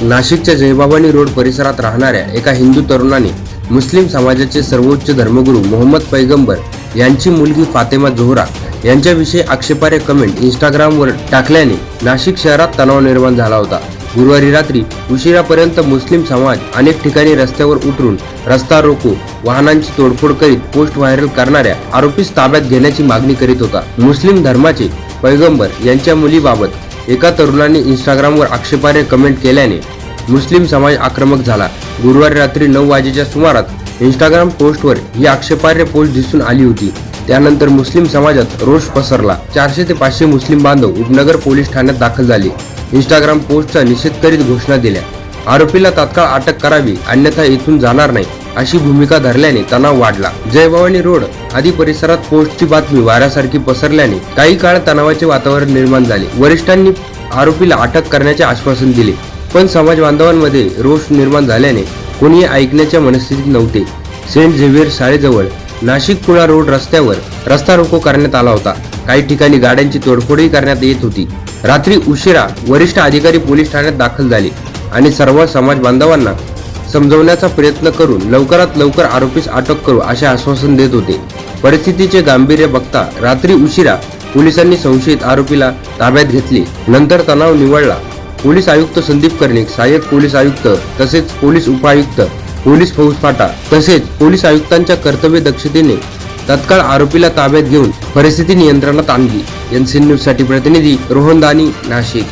नाशिकच्या जयभवानी रोड परिसरात राहणाऱ्या एका हिंदू तरुणाने मुस्लिम समाजाचे सर्वोच्च धर्मगुरू मोहम्मद पैगंबर यांची मुलगी फातेमा जोहरा यांच्याविषयी आक्षेपार्ह कमेंट इंस्टाग्रामवर टाकल्याने नाशिक शहरात तणाव निर्माण झाला होता। गुरुवारी रात्री उशिरापर्यंत मुस्लिम समाज अनेक ठिकाणी रस्त्यावर उतरून रस्ता रोको, वाहनांची तोडफोड करीत पोस्ट व्हायरल करणाऱ्या आरोपीस ताब्यात घेण्याची मागणी करीत होता। मुस्लिम धर्माचे पैगंबर यांच्या मुलीबाबत एका तरुणाने इंस्टाग्रामवर आक्षेपार्ह कमेंट केल्याने मुस्लिम समाज आक्रमक झाला। गुरुवारी रात्री 9 वाजेच्या सुमारास इंस्टाग्राम पोस्टवर ही आक्षेपार्ह पोस्ट दिसून आली होती। त्यानंतर मुस्लिम समाजात रोष पसरला। 400 ते 500 मुस्लिम बांधव उपनगर पोलीस ठाण्यात दाखल झाले। इंस्टाग्राम पोस्टचा निषेध करीत घोषणा दिल्या। आरोपीला तात्काळ अटक करावी अन्यथा इथून जाणार नाही अशी भूमिका धरल्याने तणाव वाढला। जयभवानी रोड आदी परिसरात पोस्टची बातमी वाऱ्यासारखी पसरल्याने काही काळ तणावाचे वातावरण निर्माण झाले। वरिष्ठांनी आरोपीला अटक करण्याचे आश्वासन दिले, पण समाज बांधवांमध्ये रोष निर्माण झाल्याने कोणीही ऐकण्याच्या मनस्थितीत नव्हते। सेंट झेवियर शाळेजवळ नाशिक कुळा रोड रस्त्यावर रस्ता रोको करण्यात आला होता। काही ठिकाणी गाड्यांची तोडफोडही करण्यात येत होती। रात्री उशिरा वरिष्ठ अधिकारी पोलीस ठाण्यात दाखल झाले आणि सर्व समाज बांधवांना समजवण्याचा प्रयत्न करून लवकरात लवकर आरोपीस अटक करू असे आश्वासन देत होते। परिस्थितीचे गांभीर्य बघता रात्री उशिरा पोलिसांनी संशयित आरोपीला ताब्यात घेतले। नंतर तणाव निवळला। पोलीस आयुक्त संदीप कर्णिक, सहाय्यक पोलीस आयुक्त तसेच पोलीस उपायुक्त, पोलीस फौजफाटा तसेच पोलीस आयुक्तांच्या कर्तव्य दक्षतेने तत्काळ आरोपीला ताब्यात घेऊन परिस्थिती नियंत्रणात आणली। एनसीएन न्यूज साठी प्रतिनिधी रोहन दानी, नाशिक।